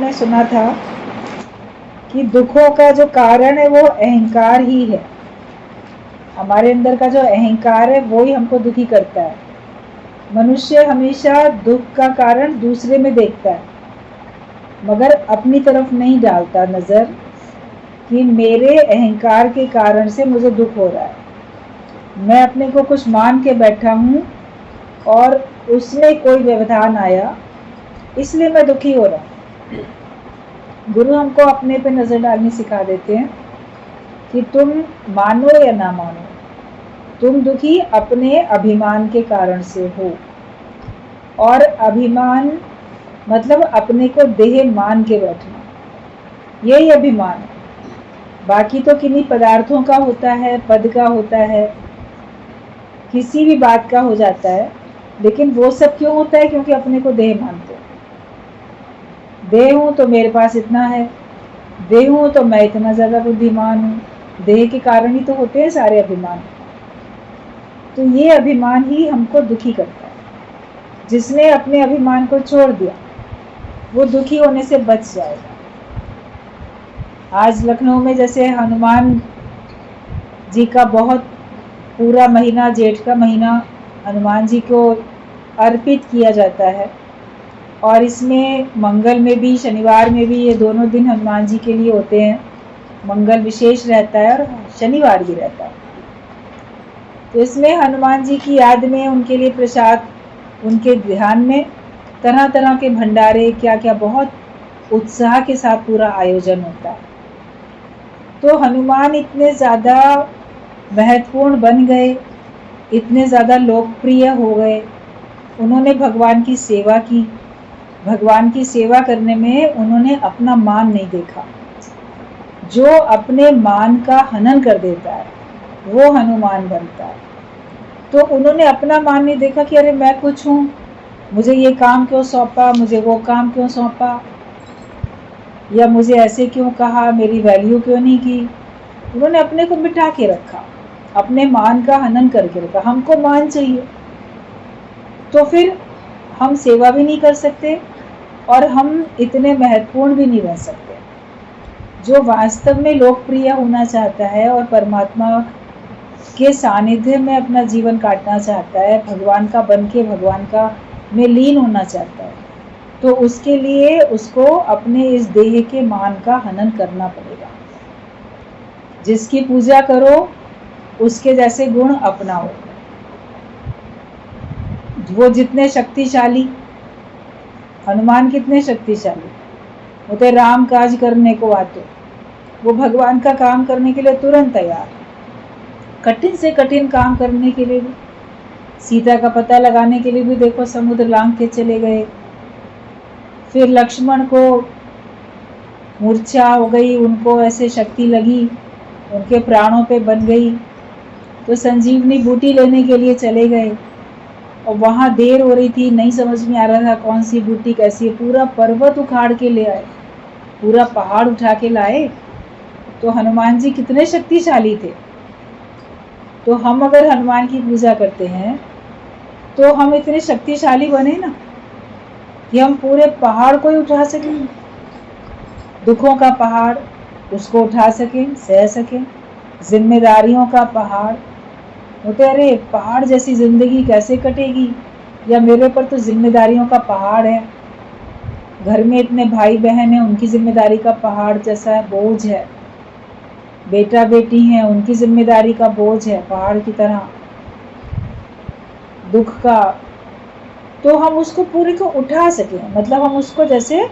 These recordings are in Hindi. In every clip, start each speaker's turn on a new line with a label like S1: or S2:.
S1: आपने सुना था कि दुखों का जो कारण है वो अहंकार ही है। हमारे अंदर का जो अहंकार है वो ही हमको दुखी करता है। मनुष्य हमेशा दुख का कारण दूसरे में देखता है, मगर अपनी तरफ नहीं डालता नज़र कि मेरे अहंकार के कारण से मुझे दुख हो रहा है। मैं अपने को कुछ मान के बैठा हूँ और उसमें कोई व्यवधान आया, इसलिए मैं दुखी हो रहा हूँ। गुरु हमको अपने पे नज़र डालनी सिखा देते हैं कि तुम मानो या ना मानो, तुम दुखी अपने अभिमान के कारण से हो। और अभिमान मतलब अपने को देह मान के बैठना, यही अभिमान है। बाकी तो किन्हीं पदार्थों का होता है, पद का होता है, किसी भी बात का हो जाता है, लेकिन वो सब क्यों होता है? क्योंकि अपने को देह मानते हैं। देह हूँ तो मेरे पास इतना है, देह हूँ तो मैं इतना ज़्यादा बुद्धिमान हूँ। देह के कारण ही तो होते हैं सारे अभिमान। तो ये अभिमान ही हमको दुखी करता है। जिसने अपने अभिमान को छोड़ दिया वो दुखी होने से बच जाएगा। आज लखनऊ में जैसे हनुमान जी का बहुत पूरा महीना, जेठ का महीना हनुमान जी को अर्पित किया जाता है, और इसमें मंगल में भी शनिवार में भी ये दोनों दिन हनुमान जी के लिए होते हैं। मंगल विशेष रहता है और शनिवार भी रहता है। तो इसमें हनुमान जी की याद में, उनके लिए प्रसाद, उनके ध्यान में तरह तरह के भंडारे, क्या क्या बहुत उत्साह के साथ पूरा आयोजन होता है। तो हनुमान इतने ज़्यादा महत्वपूर्ण बन गए, इतने ज़्यादा लोकप्रिय हो गए। उन्होंने भगवान की सेवा की। भगवान की सेवा करने में उन्होंने अपना मान नहीं देखा। जो अपने मान का हनन कर देता है वो हनुमान बनता है। तो उन्होंने अपना मान नहीं देखा कि अरे मैं कुछ हूँ, मुझे ये काम क्यों सौंपा, मुझे वो काम क्यों सौंपा, या मुझे ऐसे क्यों कहा, मेरी वैल्यू क्यों नहीं की। उन्होंने अपने को बिठा के रखा, अपने मान का हनन करके रखा। हमको मान चाहिए तो फिर हम सेवा भी नहीं कर सकते और हम इतने महत्वपूर्ण भी नहीं बन सकते। जो वास्तव में लोकप्रिय होना चाहता है और परमात्मा के सानिध्य में अपना जीवन काटना चाहता है, भगवान का बन के भगवान का में लीन होना चाहता है, तो उसके लिए उसको अपने इस देह के मान का हनन करना पड़ेगा। जिसकी पूजा करो उसके जैसे गुण अपनाओ। वो जितने शक्तिशाली, हनुमान कितने शक्तिशाली, वो तो राम काज करने को आते, वो भगवान का काम करने के लिए तुरंत तैयार। कठिन से कठिन काम करने के लिए भी, सीता का पता लगाने के लिए भी देखो समुद्र लांघ के चले गए। फिर लक्ष्मण को मूर्छा हो गई, उनको ऐसे शक्ति लगी, उनके प्राणों पे बन गई, तो संजीवनी बूटी लेने के लिए चले गए और वहाँ देर हो रही थी, नहीं समझ में आ रहा था कौन सी बूटी कैसी है। पूरा पर्वत उखाड़ के ले आए, पूरा पहाड़ उठा के लाए। तो हनुमान जी कितने शक्तिशाली थे। तो हम अगर हनुमान की पूजा करते हैं तो हम इतने शक्तिशाली बने ना कि हम पूरे पहाड़ को ही उठा सकें, दुखों का पहाड़ उसको उठा सकें, सह सकें। जिम्मेदारियों का पहाड़ होते, अरे पहाड़ जैसी जिंदगी कैसे कटेगी, या मेरे पर तो जिम्मेदारियों का पहाड़ है, घर में इतने भाई बहन हैं, उनकी जिम्मेदारी का पहाड़ जैसा है, बोझ है, बेटा बेटी हैं, उनकी जिम्मेदारी का बोझ है पहाड़ की तरह, दुख का। तो हम उसको पूरे को उठा सकें, मतलब हम उसको जैसे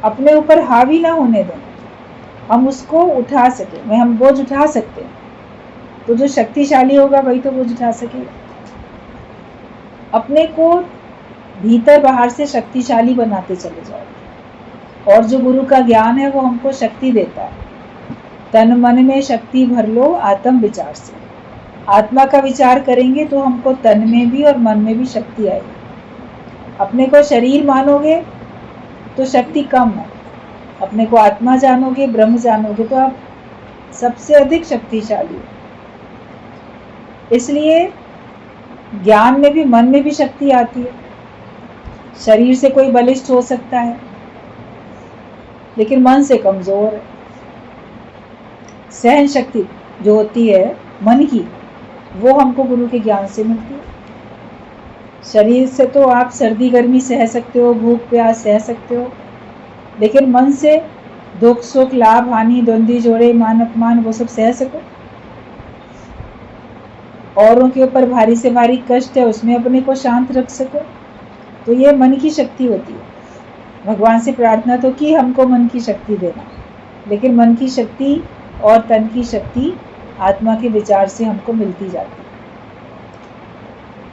S1: अपने ऊपर हावी ना होने दें, हम उसको उठा सकें, हम बोझ उठा सकते हैं। तो जो शक्तिशाली होगा वही तो बोझ उठा सकेगा। अपने को भीतर बाहर से शक्तिशाली बनाते चले जाओ। और जो गुरु का ज्ञान है वो हमको शक्ति देता है। तन मन में शक्ति भर लो आत्म विचार से। आत्मा का विचार करेंगे तो हमको तन में भी और मन में भी शक्ति आएगी। अपने को शरीर मानोगे तो शक्ति कम है, अपने को आत्मा जानोगे, ब्रह्म जानोगे तो आप सबसे अधिक शक्तिशाली हो। इसलिए ज्ञान में भी, मन में भी शक्ति आती है। शरीर से कोई बलिष्ठ हो सकता है, लेकिन मन से कमज़ोर है। सहन शक्ति जो होती है मन की, वो हमको गुरु के ज्ञान से मिलती है। शरीर से तो आप सर्दी गर्मी सह सकते हो, भूख प्यास सह सकते हो, लेकिन मन से दुख सुख लाभ हानि द्वंद्वी जोड़े मान अपमान वो सब सह सको। औरों के ऊपर भारी से भारी कष्ट है, उसमें अपने को शांत रख सको। तो ये मन की शक्ति होती है। भगवान से प्रार्थना तो की हमको मन की शक्ति देना, लेकिन मन की शक्ति और तन की शक्ति आत्मा के विचार से हमको मिलती जाती है।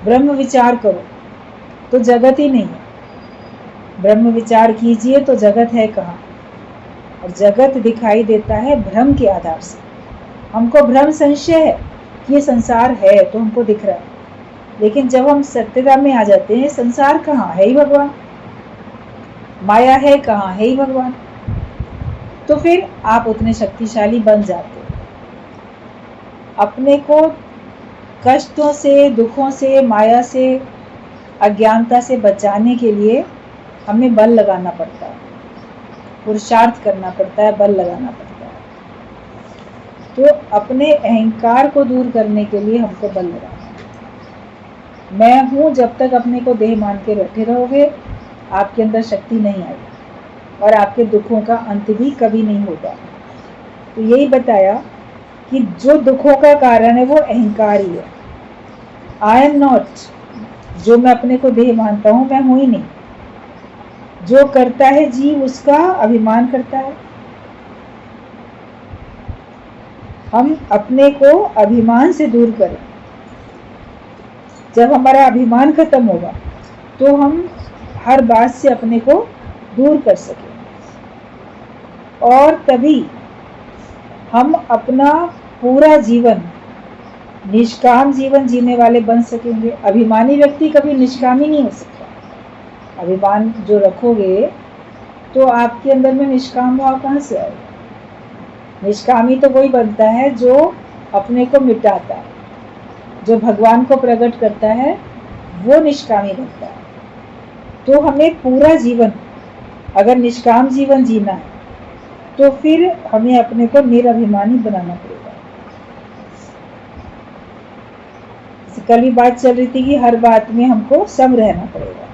S1: ब्रह्म विचार करो तो जगत ही नहीं है। ब्रह्म विचार कीजिए तो जगत है कहाँ, और जगत दिखाई देता है भ्रम के आधार से। हमको भ्रम संशय है कि ये संसार है तो हमको दिख रहा है, लेकिन जब हम सत्यता में आ जाते हैं, संसार कहाँ है ही भगवान, माया है कहाँ है ही भगवान, तो फिर आप उतने शक्तिशाली बन जाते हो। अपने को कष्टों से, दुखों से, माया से, अज्ञानता से बचाने के लिए हमें बल लगाना पड़ता है, पुरुषार्थ करना पड़ता है, बल लगाना पड़ता है। तो अपने अहंकार को दूर करने के लिए हमको बल लगाना है। मैं हूँ जब तक अपने को देह मान के बैठे रहोगे, आपके अंदर शक्ति नहीं आएगी और आपके दुखों का अंत भी कभी नहीं होगा। तो यही बताया कि जो दुखों का कारण है वो अहंकार ही है। आई एम नॉट, जो मैं अपने को देह मानता हूँ, मैं हूँ ही नहीं। जो करता है जीव उसका अभिमान करता है। हम अपने को अभिमान से दूर करें। जब हमारा अभिमान खत्म होगा तो हम हर बात से अपने को दूर कर सकें, और तभी हम अपना पूरा जीवन निष्काम जीवन जीने वाले बन सकेंगे। अभिमानी व्यक्ति कभी निष्कामी नहीं हो सकता। अभिमान जो रखोगे तो आपके अंदर में निष्काम भाव कहाँ से आएगा। निष्कामी तो वही बनता है जो अपने को मिटाता है, जो भगवान को प्रकट करता है, वो निष्कामी बनता है। तो हमें पूरा जीवन अगर निष्काम जीवन जीना है तो फिर हमें अपने को निरभिमानी बनाना पड़ेगा। कल भी बात चल रही थी कि हर बात में हमको सम रहना पड़ेगा।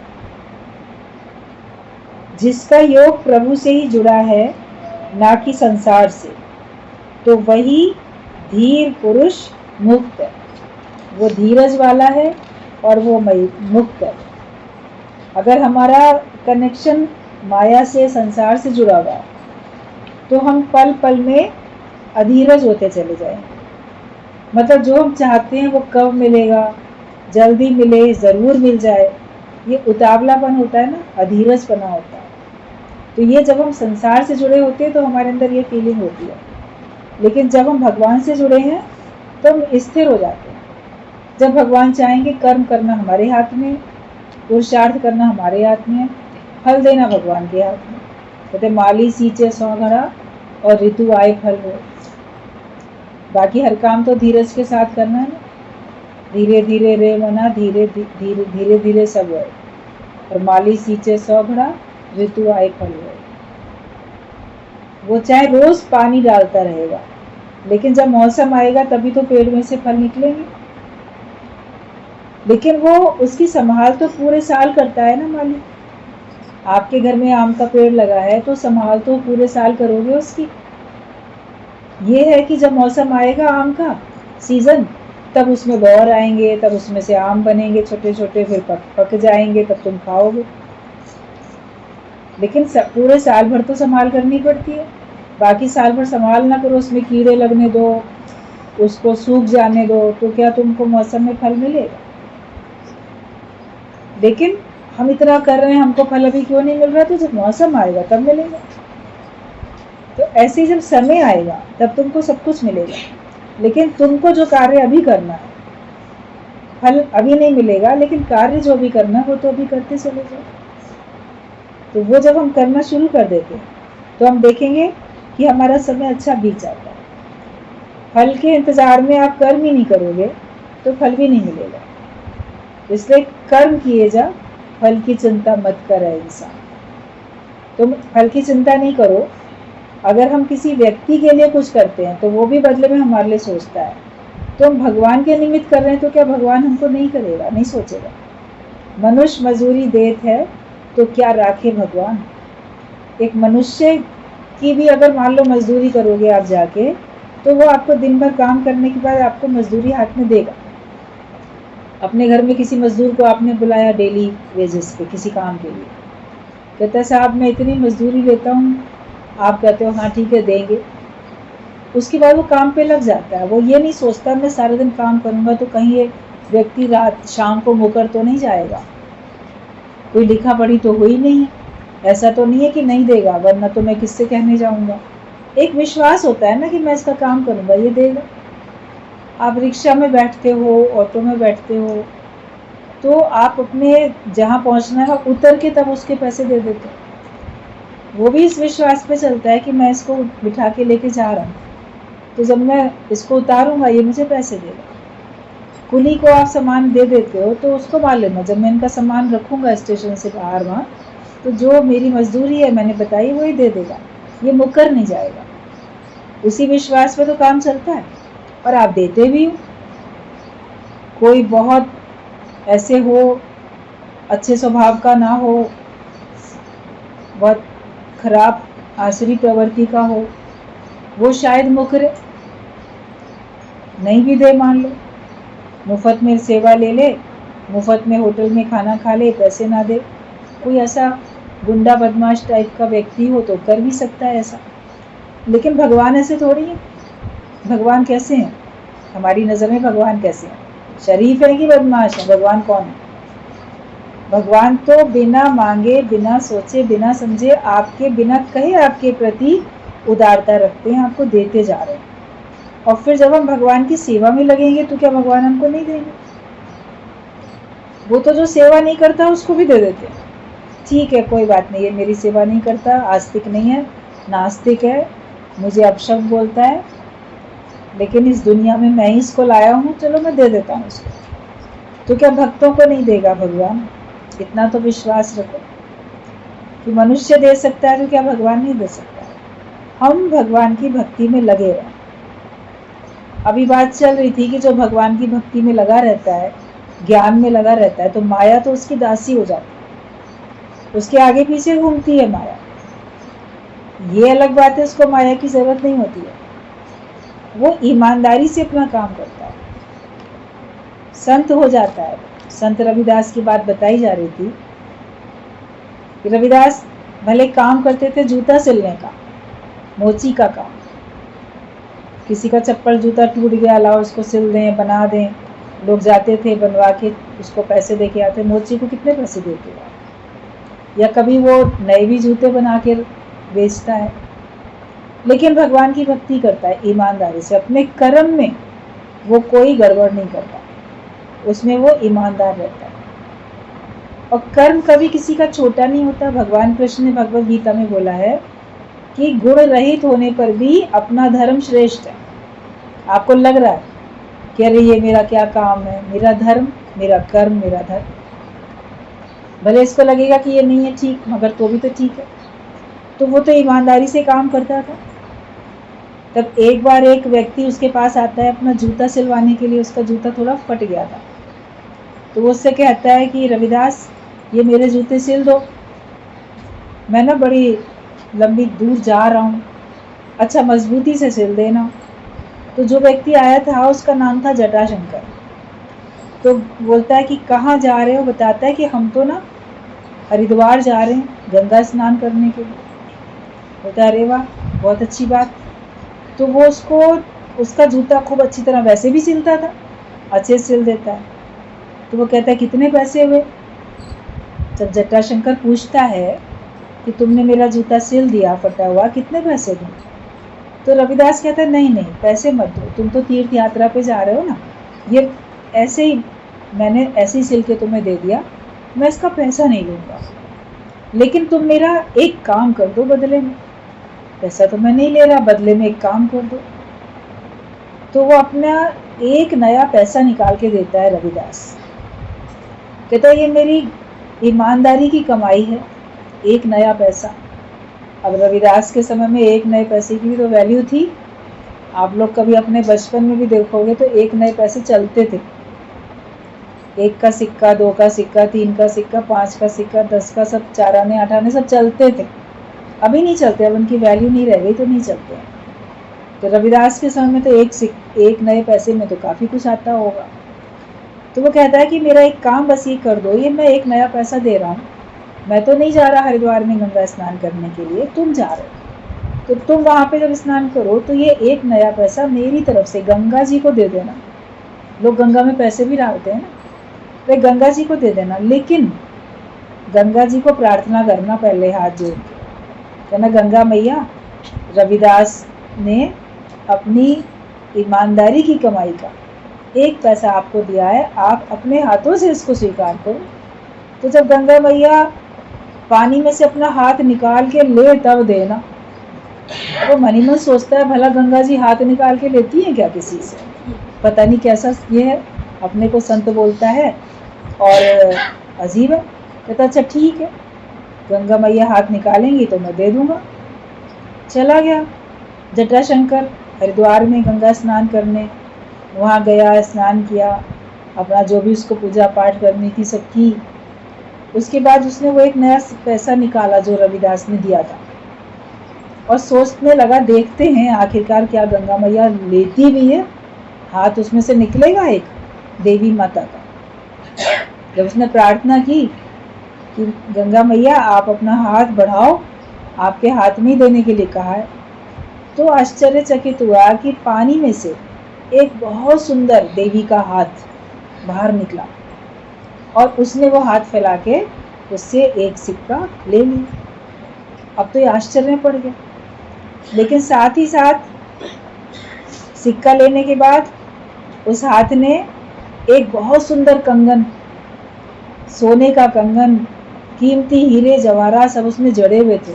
S1: जिसका योग प्रभु से ही जुड़ा है, ना कि संसार से, तो वही धीर पुरुष मुक्त है। वो धीरज वाला है और वो मुक्त है। अगर हमारा कनेक्शन माया से, संसार से जुड़ा हुआ है, तो हम पल पल में अधीरज होते चले जाएंगे। मतलब जो हम चाहते हैं वो कब मिलेगा, जल्दी मिले, ज़रूर मिल जाए, ये उतावलापन होता है ना, अधीरजपना होता है। तो ये जब हम संसार से जुड़े होते हैं तो हमारे अंदर ये फीलिंग होती है, लेकिन जब हम भगवान से जुड़े हैं तो हम स्थिर हो जाते हैं। जब भगवान चाहेंगे, कर्म करना हमारे हाथ में, पुरुषार्थ करना हमारे हाथ में, फल देना भगवान के हाथ में। कहते माली सींचे सौ घड़ा और ऋतु आए फल हो। बाकी हर काम तो धीरज के साथ करना है ना। धीरे धीरे रे मना, धीरे धीरे धीरे धीरे सब है। और माली सींचे सौ घड़ा, ऋतु आए फल हो। वो चाहे रोज पानी डालता रहेगा, लेकिन जब मौसम आएगा तभी तो पेड़ में से फल निकलेंगे। लेकिन वो उसकी संभाल तो पूरे साल करता है ना माली। आपके घर में आम का पेड़ लगा है तो संभाल तो पूरे साल करोगे उसकी। ये है कि जब मौसम आएगा आम का सीजन, तब उसमें बौर आएंगे, तब उसमें से आम बनेंगे छोटे छोटे, फिर पक जाएंगे, तब तुम खाओगे। लेकिन पूरे साल भर तो संभाल करनी पड़ती है। बाकी साल भर संभाल ना करो, उसमें कीड़े लगने दो, उसको सूख जाने दो, तो क्या तुमको मौसम में फल मिलेगा। लेकिन हम इतना कर रहे हैं, हमको फल अभी क्यों नहीं मिल रहा, तो जब मौसम आएगा तब मिलेगा। तो ऐसे ही जब समय आएगा तब तुमको सब कुछ मिलेगा। लेकिन तुमको जो कार्य अभी करना है, फल अभी नहीं मिलेगा, लेकिन कार्य जो भी करना वो तो अभी करते चले जाओ। तो वो जब हम करना शुरू कर देते हैं तो हम देखेंगे कि हमारा समय अच्छा बीत जाता है। फल के इंतजार में आप कर्म ही नहीं करोगे तो फल भी नहीं मिलेगा। इसलिए कर्म किए जा, फल की चिंता मत करे इंसान। तुम फल की चिंता नहीं करो। अगर हम किसी व्यक्ति के लिए कुछ करते हैं तो वो भी बदले में हमारे लिए सोचता है। तो हम भगवान के निमित्त कर रहे हैं तो क्या भगवान हमको नहीं करेगा, नहीं सोचेगा? मनुष्य मजूरी देत है तो क्या राखे भगवान। एक मनुष्य की भी अगर मान लो मजदूरी करोगे आप जाके, तो वो आपको दिन भर काम करने के बाद आपको मजदूरी हाथ में देगा। अपने घर में किसी मजदूर को आपने बुलाया डेली वेजेस पे किसी काम के लिए, कहता है साहब मैं इतनी मजदूरी लेता हूँ, आप कहते हो हाँ ठीक है देंगे। उसके बाद वो काम पे लग जाता है। वो ये नहीं सोचता मैं सारा दिन काम करूँगा तो कहीं ये व्यक्ति रात शाम को मुकर तो नहीं जाएगा, कोई लिखा पढ़ी तो हुई नहीं है, ऐसा तो नहीं है कि नहीं देगा, वरना तो मैं किससे कहने जाऊँगा। एक विश्वास होता है ना कि मैं इसका काम करूँगा, ये देगा। आप रिक्शा में बैठते हो, ऑटो में बैठते हो, तो आप अपने जहाँ पहुँचना है उतर के तब उसके पैसे दे देते हो। वो भी इस विश्वास पे चलता है कि मैं इसको बिठा के लेके जा रहा हूँ, तो जब मैं इसको उतारूंगा ये मुझे पैसे देगा। कुली को आप सामान दे देते हो तो उसको मालूम है जब मैं इनका सामान रखूंगा स्टेशन से बाहर वहाँ, तो जो मेरी मजदूरी है मैंने बताई वही दे देगा, ये मुकर नहीं जाएगा। उसी विश्वास पे तो काम चलता है और आप देते भी हो। कोई बहुत ऐसे हो, अच्छे स्वभाव का ना हो, बहुत खराब आसुरी प्रवृत्ति का हो, वो शायद मुकरे, नहीं भी दे, मान लो मुफ्त में सेवा ले ले, मुफ्त में होटल में खाना खा ले, पैसे ना दे। कोई ऐसा गुंडा बदमाश टाइप का व्यक्ति हो तो कर भी सकता है ऐसा, लेकिन भगवान ऐसे थोड़ी है। भगवान कैसे हैं? हमारी नज़र में भगवान कैसे हैं? शरीफ है कि बदमाश है? भगवान कौन है? भगवान तो बिना मांगे, बिना सोचे, बिना समझे, आपके बिना कहे आपके प्रति उदारता रखते हैं, आपको देते जा रहे हैं। और फिर जब हम भगवान की सेवा में लगेंगे तो क्या भगवान हमको नहीं देंगे? वो तो जो सेवा नहीं करता उसको भी दे देते हैं। ठीक है कोई बात नहीं, ये मेरी सेवा नहीं करता, आस्तिक नहीं है, नास्तिक है, मुझे अपशब्द बोलता है, लेकिन इस दुनिया में मैं ही इसको लाया हूँ, चलो मैं दे देता हूँ उसको। तो क्या भक्तों को नहीं देगा भगवान? इतना तो विश्वास रखो कि मनुष्य दे सकता है तो क्या भगवान नहीं दे सकता है? हम भगवान की भक्ति में लगे रहें। अभी बात चल रही थी कि जो भगवान की भक्ति में लगा रहता है, ज्ञान में लगा रहता है, तो माया तो उसकी दासी हो जाती है, उसके आगे पीछे घूमती है माया। ये अलग बात है, उसको माया की जरूरत नहीं होती है, वो ईमानदारी से अपना काम करता है, संत हो जाता है। संत रविदास की बात बताई जा रही थी कि रविदास भले काम करते थे जूता सिलने का, मोची का काम। किसी का चप्पल जूता टूट गया, लाओ उसको सिल दें, बना दें। लोग जाते थे बनवा के उसको पैसे दे के आते। मोची को कितने पैसे देते हैं? या कभी वो नए भी जूते बना के बेचता है। लेकिन भगवान की भक्ति करता है ईमानदारी से, अपने कर्म में वो कोई गड़बड़ नहीं करता, उसमें वो ईमानदार रहता है। और कर्म कभी किसी का छोटा नहीं होता। भगवान कृष्ण ने भगवत गीता में बोला है कि गुण रहित होने पर भी अपना धर्म श्रेष्ठ है। आपको लग रहा है कि अरे ये मेरा क्या काम है, मेरा धर्म, मेरा कर्म, मेरा धर्म, भले इसको लगेगा कि ये नहीं है ठीक, मगर तो भी तो ठीक है। तो वो तो ईमानदारी से काम करता था। तब एक बार एक व्यक्ति उसके पास आता है अपना जूता सिलवाने के लिए, उसका जूता थोड़ा फट गया था, तो वो उससे कहता है कि रविदास ये मेरे जूते सिल दो, मैं ना बड़ी लंबी दूर जा रहा हूँ, अच्छा मजबूती से सिल देना। तो जो व्यक्ति आया था उसका नाम था जटाशंकर। तो बोलता है कि कहाँ जा रहे हो? बताता है कि हम तो ना हरिद्वार जा रहे हैं गंगा स्नान करने के लिए। बोलता है अरे वाह बहुत अच्छी बात। तो वो उसको उसका जूता खूब अच्छी तरह वैसे भी सिलता था, अच्छे से सिल देता है। तो वो कहता है कितने पैसे हुए? जब जटाशंकर पूछता है कि तुमने मेरा जूता सिल दिया फटा हुआ, कितने पैसे दूँ? तो रविदास कहता है नहीं नहीं पैसे मत दो, तुम तो तीर्थ यात्रा पे जा रहे हो ना, ये ऐसे ही मैंने ऐसे ही सिल के तुम्हें दे दिया, मैं इसका पैसा नहीं लूँगा, लेकिन तुम मेरा एक काम कर दो बदले में। पैसा तो मैं नहीं ले रहा, बदले में एक काम कर दो। तो वो अपना एक नया पैसा निकाल के देता है रविदास। कहता है ये मेरी ईमानदारी की कमाई है, एक नया पैसा। अब रविदास के समय में एक नए पैसे की भी तो वैल्यू थी। आप लोग कभी अपने बचपन में भी देखोगे तो एक नए पैसे चलते थे। 1 का सिक्का, 2 का सिक्का, 3 का सिक्का, 5 का सिक्का, 10 का, सब 4 आने 8 आने सब चलते थे। अभी नहीं चलते, अब उनकी वैल्यू नहीं रह गई तो नहीं चलते हैं। तो रविदास के समय में तो एक नए पैसे में तो काफ़ी कुछ आता होगा। तो वो कहता है कि मेरा एक काम बस ये कर दो, ये मैं एक नया पैसा दे रहा हूँ, मैं तो नहीं जा रहा हरिद्वार में गंगा स्नान करने के लिए, तुम जा रहे हो, तो तुम वहाँ पे जब स्नान करो तो ये एक नया पैसा मेरी तरफ से गंगा जी को दे देना। लोग गंगा में पैसे भी डालते हैं ना, वे गंगा जी को दे देना, लेकिन गंगा जी को प्रार्थना करना पहले हाथ जोड़ के, कहना गंगा मैया, रविदास ने अपनी ईमानदारी की कमाई का एक पैसा आपको दिया है, आप अपने हाथों से इसको स्वीकार करो। तो जब गंगा मैया पानी में से अपना हाथ निकाल के ले तब देना। वो मन ही मन सोचता है भला गंगा जी हाथ निकाल के लेती है क्या किसी से, पता नहीं कैसा ये है, अपने को संत बोलता है और अजीब है। कहता अच्छा ठीक है, गंगा मैया हाथ निकालेंगी तो मैं दे दूंगा। चला गया जटाशंकर हरिद्वार में गंगा स्नान करने, वहाँ गया, स्नान किया, अपना जो भी उसको पूजा पाठ करनी थी सब की। उसके बाद उसने वो एक नया पैसा निकाला जो रविदास ने दिया था और सोचने लगा देखते हैं आखिरकार क्या गंगा मैया लेती भी है, हाथ उसमें से निकलेगा एक देवी माता का। जब उसने प्रार्थना की कि गंगा मैया आप अपना हाथ बढ़ाओ, आपके हाथ में ही देने के लिए कहा है, तो आश्चर्यचकित हुआ कि पानी में से एक बहुत सुंदर देवी का हाथ बाहर निकला और उसने वो हाथ फैला के उससे एक सिक्का ले लिया। अब तो ये आश्चर्य में पड़ गया, लेकिन साथ ही साथ सिक्का लेने के बाद उस हाथ ने एक बहुत सुंदर कंगन, सोने का कंगन, कीमती हीरे जवाहरात सब उसमें जड़े हुए थे,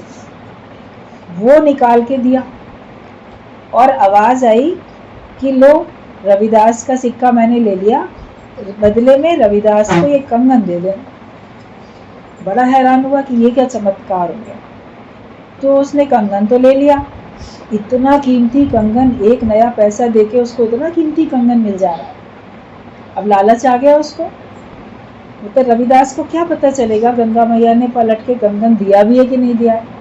S1: वो निकाल के दिया और आवाज़ आई कि लो रविदास का सिक्का मैंने ले लिया, बदले में रविदास को ये कंगन दे दें। बड़ा हैरान हुआ कि ये क्या चमत्कार हो गया। तो उसने कंगन तो ले लिया, इतना कीमती कंगन, एक नया पैसा देके उसको इतना कीमती कंगन मिल जा रहा है। अब लालच आ गया उसको, तो रविदास को क्या पता चलेगा गंगा मैया ने पलट के कंगन दिया भी है कि नहीं दिया है,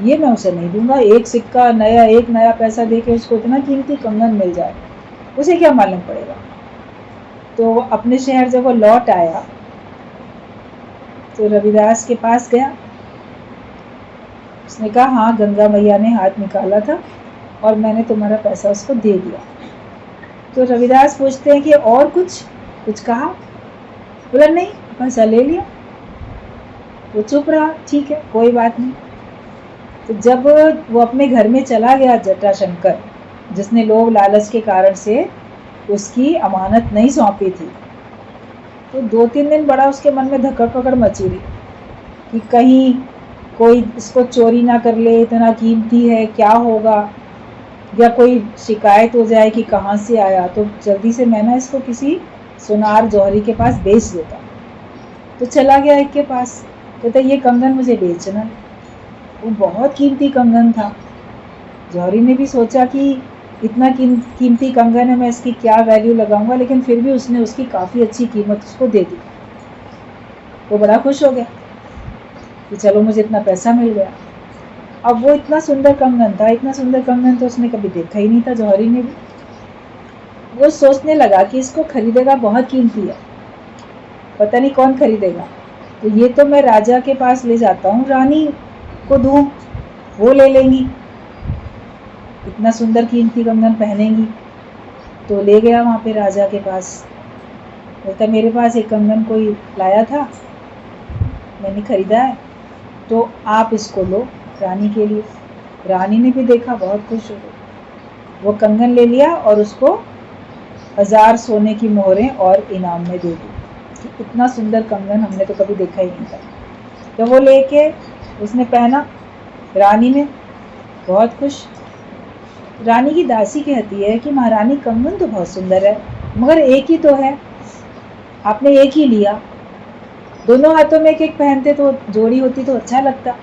S1: ये मैं उसे नहीं दूंगा। एक सिक्का नया, एक नया पैसा देके उसको इतना कीमती कंगन मिल जाए, उसे क्या मालूम पड़ेगा। तो अपने शहर जब वो लौट आया तो रविदास के पास गया, उसने कहा हाँ गंगा मैया ने हाथ निकाला था और मैंने तुम्हारा पैसा उसको दे दिया। तो रविदास पूछते हैं कि और कुछ कहा, बोला नहीं पैसा ले लिया। वो चुप रहा, ठीक है कोई बात नहीं। तो जब वो अपने घर में चला गया जटाशंकर, जिसने लोभ लालच के कारण से उसकी अमानत नहीं सौंपी थी, तो 2-3 दिन बड़ा उसके मन में धक्कड़ पकड़ मची रही कि कहीं कोई इसको चोरी ना कर ले, इतना कीमती है क्या होगा, या कोई शिकायत हो जाए कि कहाँ से आया, तो जल्दी से मैं ना इसको किसी सुनार जौहरी के पास बेच देता। तो चला गया एक के पास, कहता ये कंगन मुझे बेचना है। वो बहुत कीमती कंगन था। जौहरी ने भी सोचा कि इतना कीमती कंगन है, मैं इसकी क्या वैल्यू लगाऊंगा, लेकिन फिर भी उसने उसकी काफ़ी अच्छी कीमत उसको दे दी। वो बड़ा खुश हो गया कि चलो मुझे इतना पैसा मिल गया। अब वो इतना सुंदर कंगन था, इतना सुंदर कंगन तो उसने कभी देखा ही नहीं था जौहरी ने भी। वो सोचने लगा कि इसको खरीदेगा, बहुत कीमती है, पता नहीं कौन खरीदेगा, तो ये तो मैं राजा के पास ले जाता हूँ, रानी को दूँ, वो ले लेंगी, इतना सुंदर कीमती कंगन पहनेंगी। तो ले गया वहाँ पे राजा के पास, बोलता मेरे पास एक कंगन कोई लाया था, मैंने खरीदा है, तो आप इसको लो रानी के लिए। रानी ने भी देखा, बहुत खुश हो गई, वो कंगन ले लिया और उसको 1000 सोने की मोहरें और इनाम में दे दी कि इतना सुंदर कंगन हमने तो कभी देखा ही नहीं था। तो वो लेके उसने पहना, रानी ने बहुत खुश। रानी की दासी कहती है कि महारानी कंगन तो बहुत सुंदर है, मगर एक ही तो है, आपने एक ही लिया, दोनों हाथों में एक एक पहनते तो जोड़ी होती तो अच्छा लगता।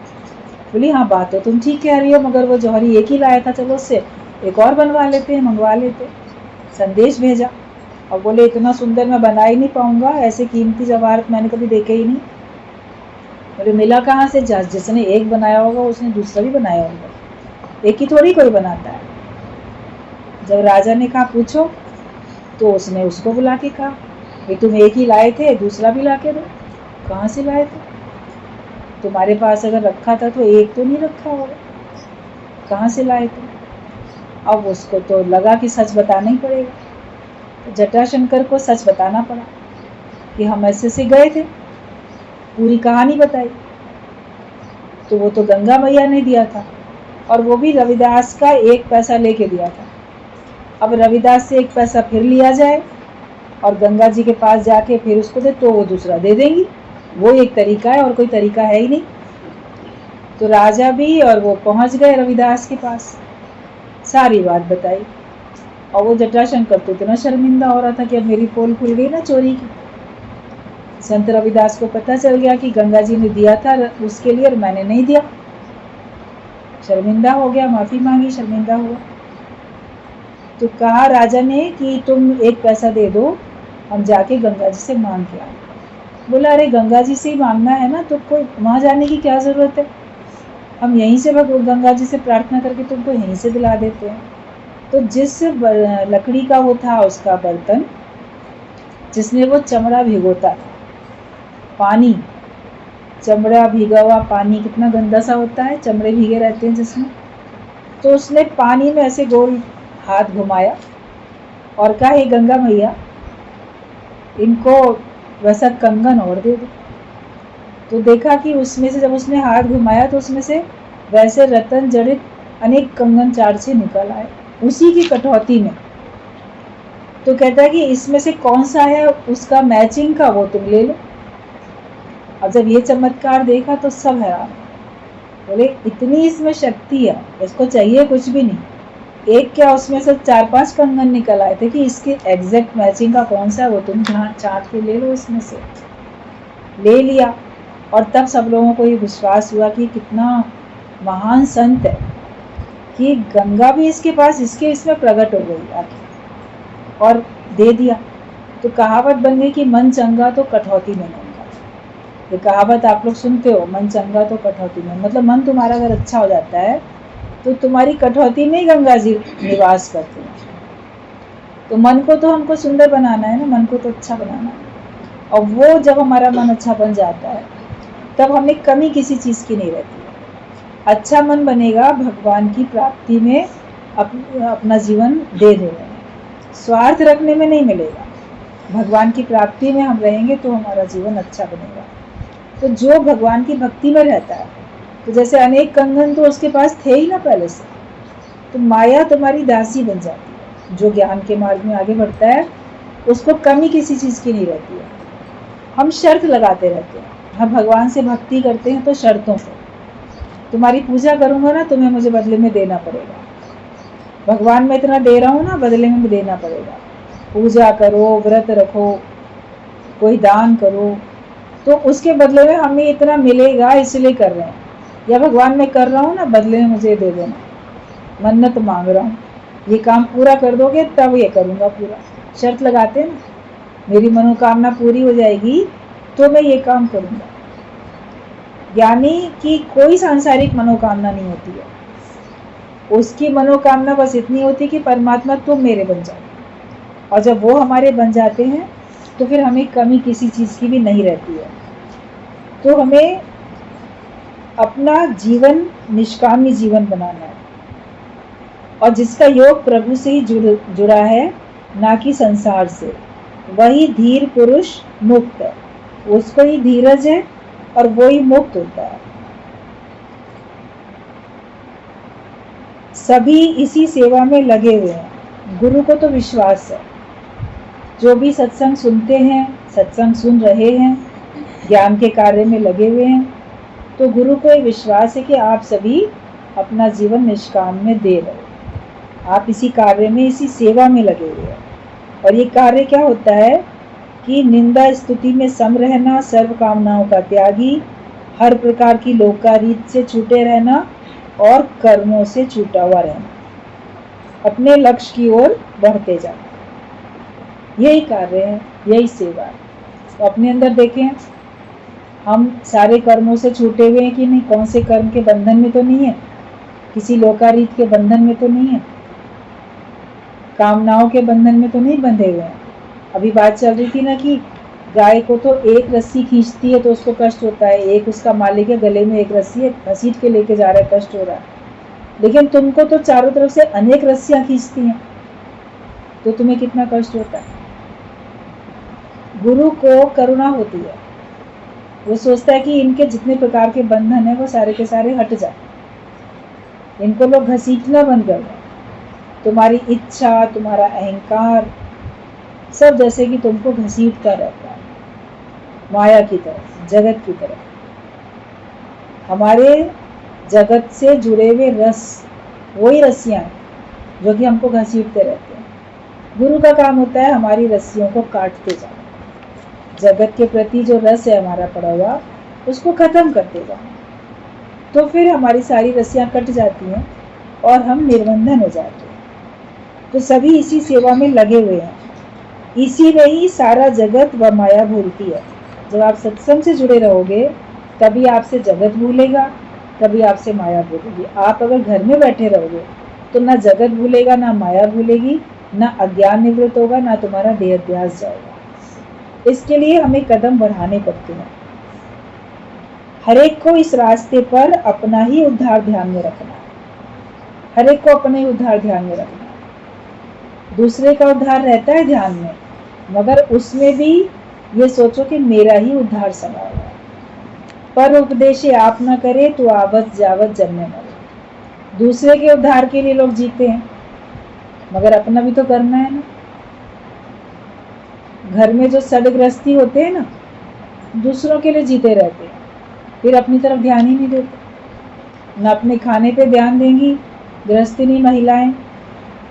S1: बोली हाँ बात तो तुम ठीक कह रही हो, मगर वो जौहरी एक ही लाया था, चलो उससे एक और बनवा लेते हैं, मंगवा लेते। संदेश भेजा और बोले इतना सुंदर मैं बना ही नहीं पाऊंगा, ऐसे कीमती जवाहरात मैंने कभी देखे ही नहीं। बोले मिला कहाँ से? जिसने एक बनाया होगा उसने दूसरा भी बनाया होगा, एक ही थोड़ी कोई बनाता है। जब राजा ने कहा पूछो, तो उसने उसको बुला के कहा भाई तुम एक ही लाए थे, दूसरा भी ला के दो। कहाँ से लाए थे? तुम्हारे पास अगर रखा था तो एक तो नहीं रखा होगा, कहाँ से लाए थे? अब उसको तो लगा कि सच बताना ही पड़ेगा, तो जटाशंकर को सच बताना पड़ा कि हम ऐसे गए थे, पूरी कहानी बताई। तो वो तो गंगा मैया ने दिया था, और वो भी रविदास का 1 पैसा लेके दिया था। अब रविदास से 1 पैसा फिर लिया जाए और गंगा जी के पास जाके फिर उसको दे, तो वो दूसरा दे देंगी। वो एक तरीका है, और कोई तरीका है ही नहीं। तो राजा भी और वो पहुंच गए रविदास के पास, सारी बात बताई। और वो जटाशंकर तो इतना शर्मिंदा हो रहा था कि अब मेरी पोल खुल गई ना चोरी की। संत रविदास को पता चल गया कि गंगा जी ने दिया था उसके लिए और मैंने नहीं दिया। शर्मिंदा हो गया, माफी मांगी, शर्मिंदा हुआ। तो कहा राजा ने कि तुम 1 पैसा दे दो, हम जाके गंगा जी से मांग के आए। बोला अरे गंगा जी से ही मांगना है ना, तो कोई वहां जाने की क्या जरूरत है, हम यहीं से गंगा जी से प्रार्थना करके तुमको यहीं से दिला देते हैं। तो जिस लकड़ी का वो था उसका बर्तन, जिसने वो चमड़ा भिगोता था, पानी, चमड़ा भीगा हुआ पानी कितना गंदा सा होता है, चमड़े भीगे रहते हैं जिसमें, तो उसने पानी में ऐसे गोल हाथ घुमाया और कहा हे गंगा मैया, इनको वैसा कंगन और दे दो। तो देखा कि उसमें से जब उसने हाथ घुमाया तो उसमें से वैसे रतन जड़ित अनेक कंगन 4 से निकल आए उसी की कटौती में। तो कहता है कि इसमें से कौन सा है उसका मैचिंग का वो तुम ले लो। अब जब ये चमत्कार देखा तो सब हैरान, बोले इतनी इसमें शक्ति है, इसको चाहिए कुछ भी नहीं, एक क्या उसमें से 4-5 कंगन निकल आए थे कि इसके एग्जैक्ट मैचिंग का कौन सा है वो तुम छांट के ले लो। इसमें से ले लिया और तब सब लोगों को ये विश्वास हुआ कि कितना महान संत है कि गंगा भी इसके पास इसमें प्रकट हो गई आके और दे दिया। तो कहावत बन गई कि मन चंगा तो कटौती में गंगा। ये कहावत आप लोग सुनते हो, मन चंगा तो कटौती में, मतलब मन तुम्हारा अगर अच्छा हो जाता है तो तुम्हारी कटौती में ही गंगा जी निवास करते हैं। तो मन को तो हमको सुंदर बनाना है ना, मन को तो अच्छा बनाना है। और वो जब हमारा मन अच्छा बन जाता है तब हमें कमी किसी चीज़ की नहीं रहती है। अच्छा मन बनेगा भगवान की प्राप्ति में अपना जीवन दे देगा, स्वार्थ रखने में नहीं मिलेगा। भगवान की प्राप्ति में हम रहेंगे तो हमारा जीवन अच्छा बनेगा। तो जो भगवान की भक्ति में रहता है, तो जैसे अनेक कंगन तो उसके पास थे ही ना पहले से, तो माया तुम्हारी दासी बन जाती है। जो ज्ञान के मार्ग में आगे बढ़ता है उसको कमी किसी चीज़ की नहीं रहती है। हम शर्त लगाते रहते हैं, हम भगवान से भक्ति करते हैं तो शर्तों से, तुम्हारी पूजा करूँगा ना तुम्हें मुझे बदले में देना पड़ेगा, भगवान मैं इतना दे रहा हूँ ना बदले में देना पड़ेगा। पूजा करो, व्रत रखो, कोई दान करो, तो उसके बदले में हमें इतना मिलेगा इसलिए कर रहे हैं। या भगवान मैं कर रहा हूँ ना बदले में मुझे दे देना, मन्नत मांग रहा हूँ, ये काम पूरा कर दोगे तब ये करूँगा पूरा। शर्त लगाते हैं ना, मेरी मनोकामना पूरी हो जाएगी तो मैं ये काम करूँगा। यानी कि कोई सांसारिक मनोकामना नहीं होती है, उसकी मनोकामना बस इतनी होती है कि परमात्मा तुम मेरे बन जाओ। और जब वो हमारे बन जाते हैं तो फिर हमें कमी किसी चीज़ की भी नहीं रहती है। तो हमें अपना जीवन निष्कामी जीवन बनाना है, और जिसका योग प्रभु से ही जुड़ा है ना कि संसार से, वही धीर पुरुष मुक्त है। उसको ही धीरज है और वो ही मुक्त होता है। सभी इसी सेवा में लगे हुए हैं। गुरु को तो विश्वास है, जो भी सत्संग सुनते हैं, सत्संग सुन रहे हैं, ज्ञान के कार्य में लगे हुए हैं, तो गुरु को ये विश्वास है कि आप सभी अपना जीवन निष्काम में दे रहे हो, आप इसी कार्य में, इसी सेवा में लगे हुए हैं। और ये कार्य क्या होता है कि निंदा स्तुति में सम रहना, सर्व कामनाओं का त्यागी, हर प्रकार की लोकारीत से छूटे रहना और कर्मों से छूटा हुआ रहना, अपने लक्ष्य की ओर बढ़ते जाना, यही कार्य है, यही सेवा है। तो अपने अंदर देखें, हम सारे कर्मों से छूटे हुए हैं कि नहीं? कौन से कर्म के बंधन में तो नहीं है, किसी लोकारीत के बंधन में तो नहीं है, कामनाओं के बंधन में तो नहीं बंधे हुए हैं। अभी बात चल रही थी ना कि गाय को तो एक रस्सी खींचती है तो उसको कष्ट होता है, एक उसका मालिक है, गले में एक रस्सी है, घसीट के लेके जा रहा है, कष्ट हो रहा है। लेकिन तुमको तो चारों तरफ से अनेक रस्सियां खींचती हैं, तो तुम्हें कितना कष्ट होता है। गुरु को करुणा होती है, वो सोचता है कि इनके जितने प्रकार के बंधन है वो सारे के सारे हट जाए, इनको लोग घसीटना बंद कर दें। तुम्हारी इच्छा, तुम्हारा अहंकार सब जैसे कि तुमको घसीटता रहता है माया की तरफ, जगत की तरफ। हमारे जगत से जुड़े हुए रस वही रस्सियां हैं जो कि हमको घसीटते रहते हैं। गुरु का काम होता है हमारी रस्सियों को काटते जाना, जगत के प्रति जो रस है हमारा पड़ा हुआ उसको खत्म करते जाना, तो फिर हमारी सारी रस्सियां कट जाती हैं और हम निर्बंधन हो जाते हैं। तो सभी इसी सेवा में लगे हुए हैं, इसी में ही सारा जगत व माया भूलती है। जब आप सत्संग से जुड़े रहोगे तभी आपसे जगत भूलेगा, तभी आपसे माया भूलेगी। आप अगर घर में बैठे रहोगे तो ना जगत भूलेगा, ना माया भूलेगी, ना अज्ञान निवृत्त होगा, ना तुम्हारा देहाध्यास जाएगा। इसके लिए हमें कदम बढ़ाने पड़ते हैं। हर एक को इस रास्ते पर अपना ही उद्धार ध्यान में रखना है, हर एक को अपना ही उद्धार ध्यान में रखना है। दूसरे का उद्धार रहता है ध्यान में, मगर उसमें भी ये सोचो कि मेरा ही उद्धार समा हुआ है। पर उपदेश आप न करे तो आवत जावत जन्मे मरे। दूसरे के उद्धार के लिए लोग जीते हैं, मगर अपना भी तो करना है ना। घर में जो सड़गृहस्थी होते हैं ना, दूसरों के लिए जीते रहते हैं, फिर अपनी तरफ ध्यान ही नहीं देते। न अपने खाने पे ध्यान देंगी गृहस्थिनी महिलाएं,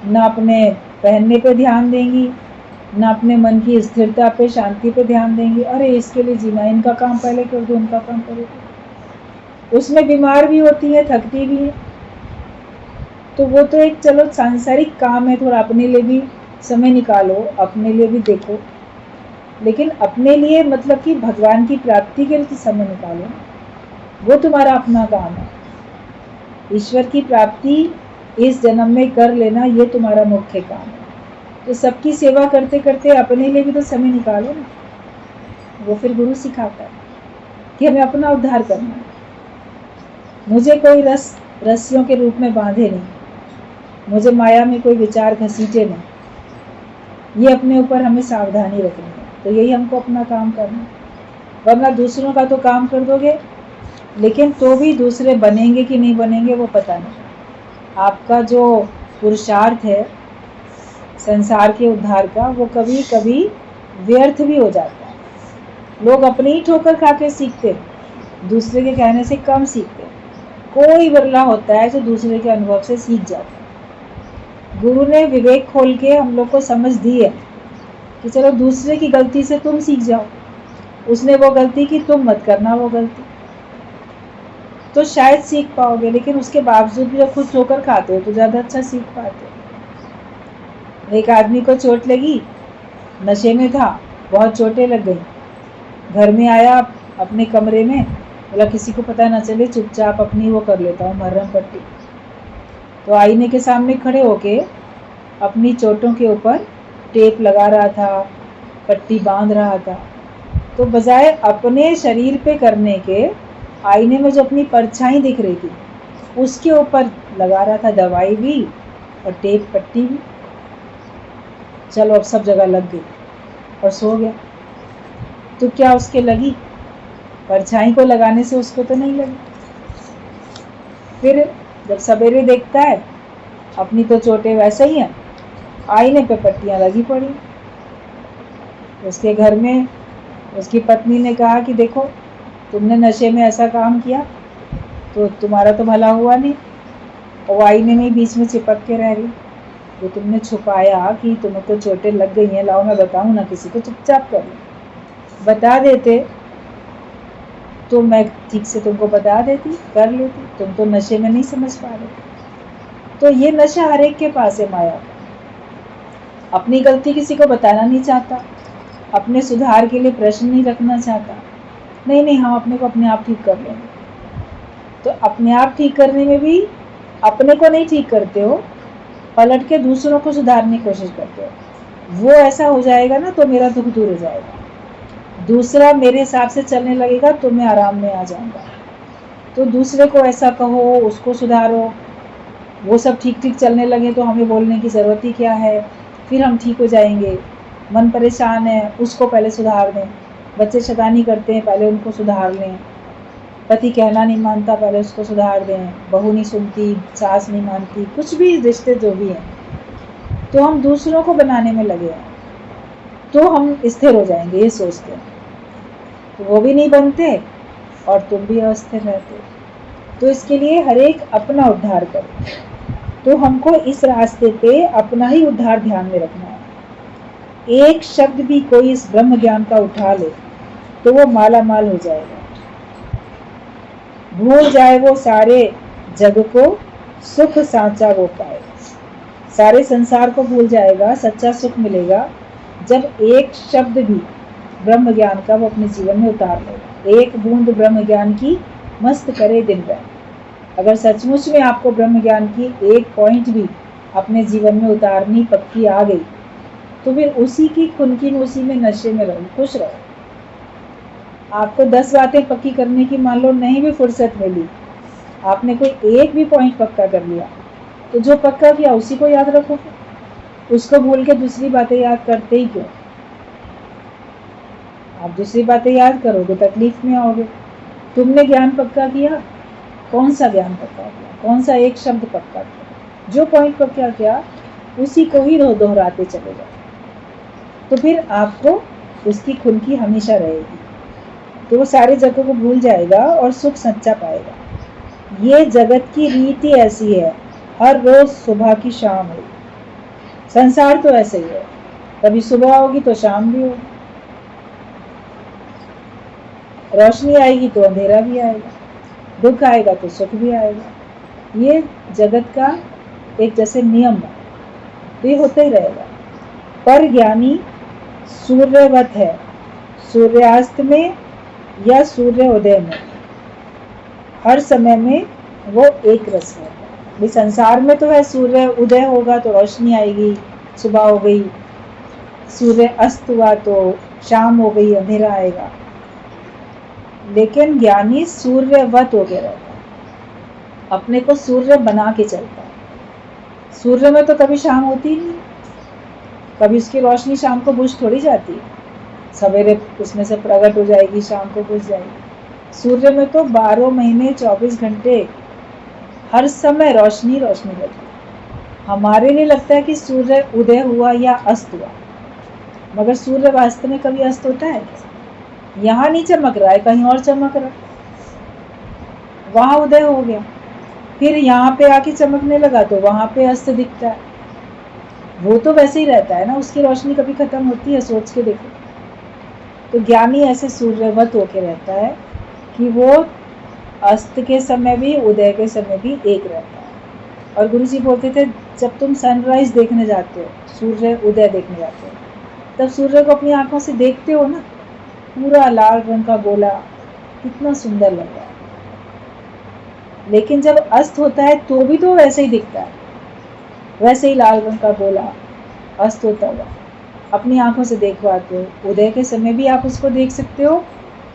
S1: न अपने पहनने पे ध्यान देंगी, न अपने मन की स्थिरता पे, शांति पे ध्यान देंगी। अरे इसके लिए जीना, इनका काम पहले कर दो, उनका काम पहले कर। उसमें बीमार भी होती है, थकती भी है। तो वो तो एक चलो सांसारिक काम है, थोड़ा अपने लिए भी समय निकालो, अपने लिए भी देखो, लेकिन अपने लिए मतलब कि भगवान की प्राप्ति के लिए समय निकालो, वो तुम्हारा अपना काम है। ईश्वर की प्राप्ति इस जन्म में कर लेना, ये तुम्हारा मुख्य काम है। तो सबकी सेवा करते करते अपने लिए भी तो समय निकालो ना। वो फिर गुरु सिखाता है कि हमें अपना उद्धार करना है। मुझे कोई रस्सियों के रूप में बांधे नहीं, मुझे माया में कोई विचार घसीटे नहीं, ये अपने ऊपर हमें सावधानी रखनी है। तो यही हमको अपना काम करना है, वरना दूसरों का तो काम कर दोगे, लेकिन तो भी दूसरे बनेंगे कि नहीं बनेंगे वो पता नहीं। आपका जो पुरुषार्थ है संसार के उद्धार का, वो कभी कभी व्यर्थ भी हो जाता है। लोग अपनी ही ठोकर खा के सीखते, दूसरे के कहने से कम सीखते। कोई बिरला होता है जो दूसरे के अनुभव से सीख जाता है। गुरु ने विवेक खोल के हम लोग को समझ दी है कि चलो दूसरे की गलती से तुम सीख जाओ, उसने वो गलती की, तुम मत करना वो गलती, तो शायद सीख पाओगे। लेकिन उसके बावजूद भी जब खुद ठोकर खाते हो तो ज़्यादा अच्छा सीख पाते हो। एक आदमी को चोट लगी, नशे में था, बहुत चोटें लग गई, घर में आया अपने कमरे में, बोला किसी को पता ना चले, चुपचाप अपनी वो कर लेता हूँ मरहम पट्टी। तो आईने के सामने खड़े होके अपनी चोटों के ऊपर टेप लगा रहा था, पट्टी बांध रहा था। तो बजाय अपने शरीर पे करने के, आईने में जो अपनी परछाई दिख रही थी उसके ऊपर लगा रहा था दवाई भी और टेप पट्टी भी। चलो अब सब जगह लग गई और सो गया। तो क्या उसके लगी? परछाई को लगाने से उसको तो नहीं लगी। फिर जब सवेरे देखता है अपनी तो चोटें वैसे ही हैं, आईने पे पट्टियां लगी पड़ी। उसके घर में उसकी पत्नी ने कहा कि देखो तुमने नशे में ऐसा काम किया तो तुम्हारा तो भला हुआ नहीं, और आईने में बीच में चिपक के रह गई। जो तुमने छुपाया कि तुम्हें तो चोटें लग गई हैं, लाओ मैं बताऊं ना किसी को, चुपचाप कर लो। बता देते तो मैं ठीक से तुमको बता देती, कर लेती, तुम तो नशे में नहीं समझ पा रहे। तो ये नशा हर एक के पास है माया का। अपनी गलती किसी को बताना नहीं चाहता, अपने सुधार के लिए प्रश्न नहीं रखना चाहता, नहीं नहीं हम अपने को अपने आप ठीक कर लेंगे। तो अपने आप ठीक करने में भी अपने को नहीं ठीक करते हो, पलट के दूसरों को सुधारने की कोशिश करते हो। वो ऐसा हो जाएगा ना तो मेरा दुख दूर हो जाएगा, दूसरा मेरे हिसाब से चलने लगेगा तो मैं आराम में आ जाऊंगा। तो दूसरे को ऐसा कहो, उसको सुधारो, वो सब ठीक ठीक चलने लगे तो हमें बोलने की ज़रूरत ही क्या है, फिर हम ठीक हो जाएंगे। मन परेशान है, उसको पहले सुधार दें। बच्चे शैतानी करते हैं, पहले उनको सुधार लें। पति कहना नहीं मानता, पहले उसको सुधार दें। बहू नहीं सुनती, सास नहीं मानती, कुछ भी रिश्ते जो भी हैं, तो हम दूसरों को बनाने में लगे हैं तो हम स्थिर हो जाएंगे, ये सोचते हैं। तो वो भी नहीं बनते और तुम भी अस्थिर रहते। तो इसके लिए हर एक अपना उद्धार करे। तो हमको इस रास्ते पे अपना ही उद्धार ध्यान में रखना है। एक शब्द भी कोई इस ब्रह्म ज्ञान का उठा ले तो वो माला माल हो जाएगा। भूल जाए वो सारे जग को, सुख साचा वो पाए। सारे संसार को भूल जाएगा, सच्चा सुख मिलेगा जब एक शब्द भी ब्रह्म ज्ञान का वो अपने जीवन में उतार लेगा। एक बूंद ब्रह्म ज्ञान की मस्त करे दिन रात। अगर सचमुच में आपको ब्रह्म ज्ञान की एक पॉइंट भी अपने जीवन में उतारनी पक्की आ गई तो फिर उसी की खुनकी में, उसी में नशे में रहो, खुश रहो। आपको 10 बातें पक्की करने की मान लो नहीं भी फुर्सत मिली, आपने कोई एक भी पॉइंट पक्का कर लिया तो जो पक्का किया उसी को याद रखो, उसको भूल के दूसरी बातें याद करते ही क्यों। आप दूसरी बातें याद करोगे तकलीफ में आओगे। तुमने ज्ञान पक्का किया, कौन सा ज्ञान पक्का किया, कौन सा एक शब्द पक्का किया, जो पॉइंट पक्का किया उसी को ही दोहराते चले जाओ, तो फिर आपको उसकी खुनकी हमेशा रहेगी। तो वो सारे जगह को भूल जाएगा और सुख सच्चा पाएगा। ये जगत की रीति ऐसी है, हर रोज सुबह की शाम है। संसार तो ऐसे ही है, कभी सुबह होगी तो शाम भी होगी, रोशनी आएगी तो अंधेरा भी आएगा, दुख आएगा तो सुख भी आएगा। ये जगत का एक जैसे नियम है, तो ये होता ही रहेगा। पर ज्ञानी सूर्यवत है, सूर्यास्त में या सूर्य उदय में, हर समय में वो एक रस है। भाई संसार में तो है, सूर्य उदय होगा तो रोशनी आएगी, सुबह हो गई, सूर्य अस्त हुआ तो शाम हो गई, अंधेरा आएगा। लेकिन ज्ञानी सूर्यवत हो गया रहता है, अपने को सूर्य बना के चलता है। सूर्य में तो कभी शाम होती नहीं, कभी उसकी रोशनी शाम को बुझ थोड़ी जाती है, सवेरे उसमें से प्रकट हो जाएगी, शाम को बुझ जाएगी। सूर्य में तो 12 महीने 24 घंटे हर समय रोशनी रोशनी रहती है। हमारे लिए लगता है कि सूर्य उदय हुआ या अस्त हुआ, मगर सूर्य वास्तव में कभी अस्त होता है? यहाँ नहीं चमक रहा है, कहीं और चमक रहा है, वहां उदय हो गया, फिर यहाँ पे आके चमकने लगा तो वहां पे अस्त दिखता है। वो तो वैसे ही रहता है ना, उसकी रोशनी कभी खत्म होती है? सोच के देखो। तो ज्ञानी ऐसे सूर्यवत होके रहता है कि वो अस्त के समय भी उदय के समय भी एक रहता है। और गुरुजी बोलते थे जब तुम सनराइज देखने जाते हो, सूर्य उदय देखने जाते हो, तब सूर्य को अपनी आंखों से देखते हो ना, पूरा लाल रंग का गोला, कितना सुंदर लग रहा है। लेकिन जब अस्त होता है तो भी तो वैसे ही दिखता है, वैसे ही लाल रंग का गोला अस्त होता हुआ अपनी आंखों से देख पाते हो। उदय के समय भी आप उसको देख सकते हो,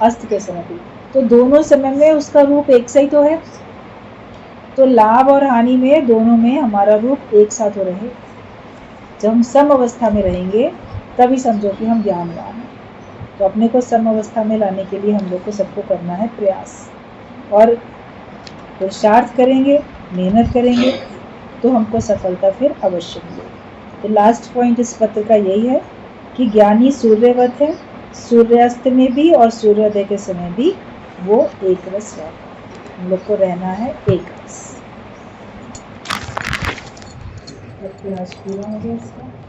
S1: अस्त के समय भी। तो दोनों समय में उसका रूप एक सा ही तो है। तो लाभ और हानि में, दोनों में हमारा रूप एक साथ हो रहे। जब हम सम अवस्था में रहेंगे तभी समझो कि हम ज्ञानवान हैं। तो अपने को सम अवस्था में लाने के लिए हम लोग को सबको करना है प्रयास, और पुरुषार्थ करेंगे, मेहनत करेंगे तो हमको सफलता फिर अवश्य मिलेगी। तो लास्ट पॉइंट इस पत्र का यही है कि ज्ञानी सूर्यवत है, सूर्यास्त में भी और सूर्योदय के समय भी वो एक रस रहता है। हम लोग को रहना है एक रस। आज पूरा हो गया इसका।